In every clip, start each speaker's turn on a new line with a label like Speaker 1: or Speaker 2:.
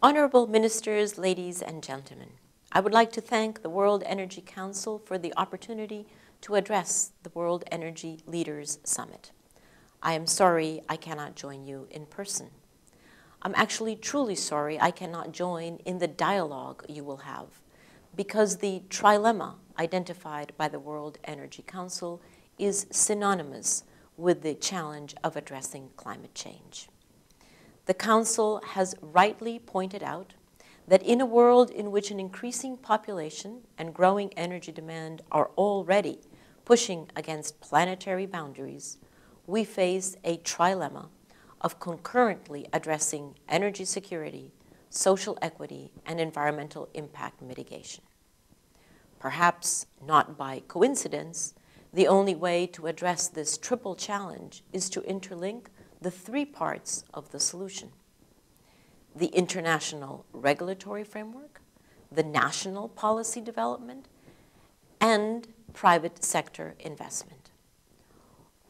Speaker 1: Honorable Ministers, ladies and gentlemen, I would like to thank the World Energy Council for the opportunity to address the World Energy Leaders Summit. I am sorry I cannot join you in person. I'm actually truly sorry I cannot join in the dialogue you will have, because the trilemma identified by the World Energy Council is synonymous with the challenge of addressing climate change. The Council has rightly pointed out that in a world in which an increasing population and growing energy demand are already pushing against planetary boundaries, we face a trilemma of concurrently addressing energy security, social equity, and environmental impact mitigation. Perhaps not by coincidence, the only way to address this triple challenge is to interlink the three parts of the solution: the international regulatory framework, the national policy development, and private sector investment.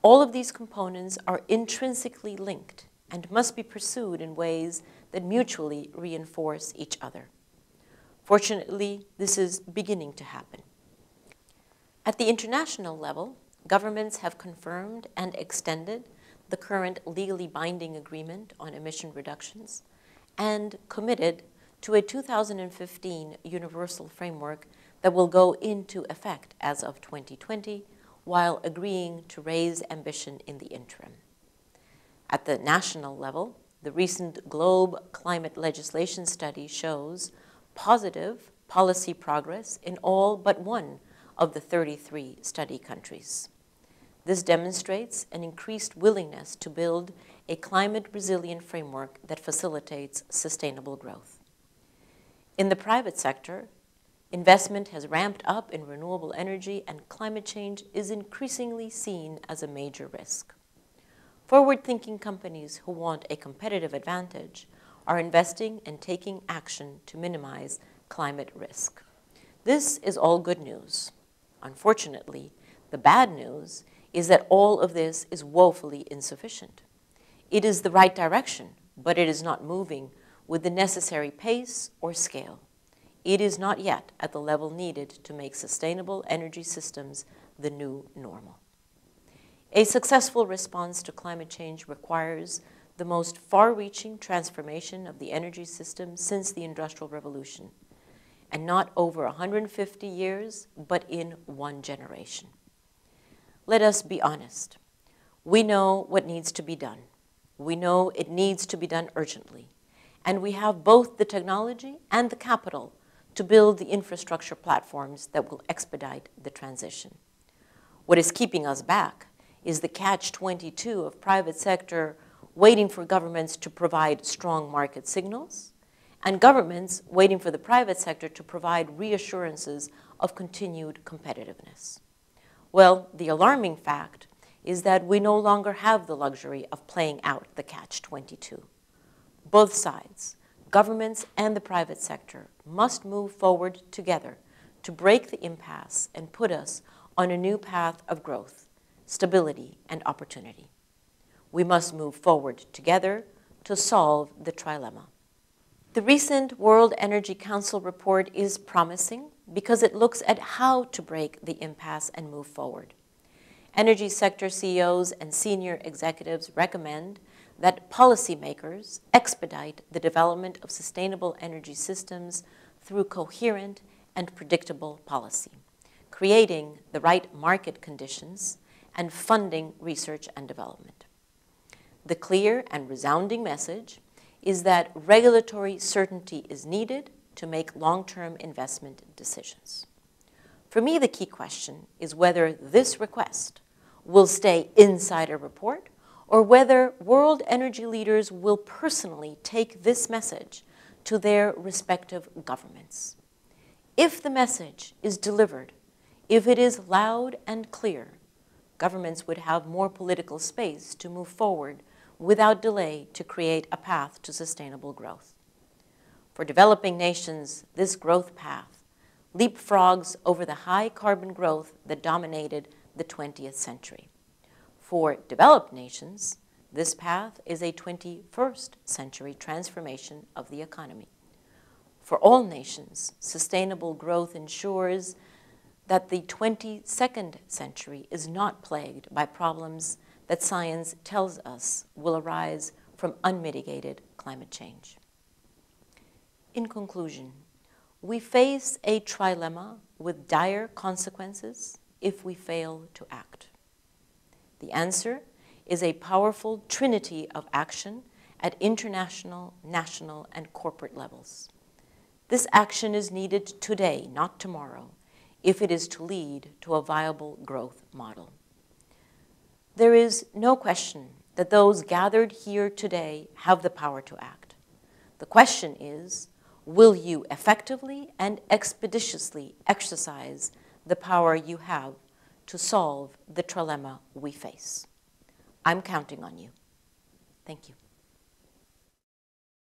Speaker 1: All of these components are intrinsically linked and must be pursued in ways that mutually reinforce each other. Fortunately, this is beginning to happen. At the international level, governments have confirmed and extended the current legally binding agreement on emission reductions and committed to a 2015 universal framework that will go into effect as of 2020, while agreeing to raise ambition in the interim. At the national level, the recent Globe Climate Legislation study shows positive policy progress in all but one of the 33 study countries. This demonstrates an increased willingness to build a climate-resilient framework that facilitates sustainable growth. In the private sector, investment has ramped up in renewable energy, and climate change is increasingly seen as a major risk. Forward-thinking companies who want a competitive advantage are investing and taking action to minimize climate risk. This is all good news. Unfortunately, the bad news is that all of this is woefully insufficient. It is the right direction, but it is not moving with the necessary pace or scale. It is not yet at the level needed to make sustainable energy systems the new normal. A successful response to climate change requires the most far-reaching transformation of the energy system since the Industrial Revolution, and not over 150 years, but in one generation. Let us be honest. We know what needs to be done. We know it needs to be done urgently, and we have both the technology and the capital to build the infrastructure platforms that will expedite the transition. What is keeping us back is the catch-22 of private sector waiting for governments to provide strong market signals, and governments waiting for the private sector to provide reassurances of continued competitiveness. Well, the alarming fact is that we no longer have the luxury of playing out the catch-22. Both sides, governments and the private sector, must move forward together to break the impasse and put us on a new path of growth, stability, and opportunity. We must move forward together to solve the trilemma. The recent World Energy Council report is promising because it looks at how to break the impasse and move forward. Energy sector CEOs and senior executives recommend that policymakers expedite the development of sustainable energy systems through coherent and predictable policy, creating the right market conditions and funding research and development. The clear and resounding message is that regulatory certainty is needed to make long-term investment decisions. For me, the key question is whether this request will stay inside a report or whether world energy leaders will personally take this message to their respective governments. If the message is delivered, if it is loud and clear, governments would have more political space to move forward without delay to create a path to sustainable growth. For developing nations, this growth path leapfrogs over the high carbon growth that dominated the 20th century. For developed nations, this path is a 21st century transformation of the economy. For all nations, sustainable growth ensures that the 22nd century is not plagued by problems that science tells us will arise from unmitigated climate change. In conclusion, we face a trilemma with dire consequences if we fail to act. The answer is a powerful trinity of action at international, national, and corporate levels. This action is needed today, not tomorrow, if it is to lead to a viable growth model. There is no question that those gathered here today have the power to act. The question is, will you effectively and expeditiously exercise the power you have to solve the trilemma we face? I'm counting on you. Thank you.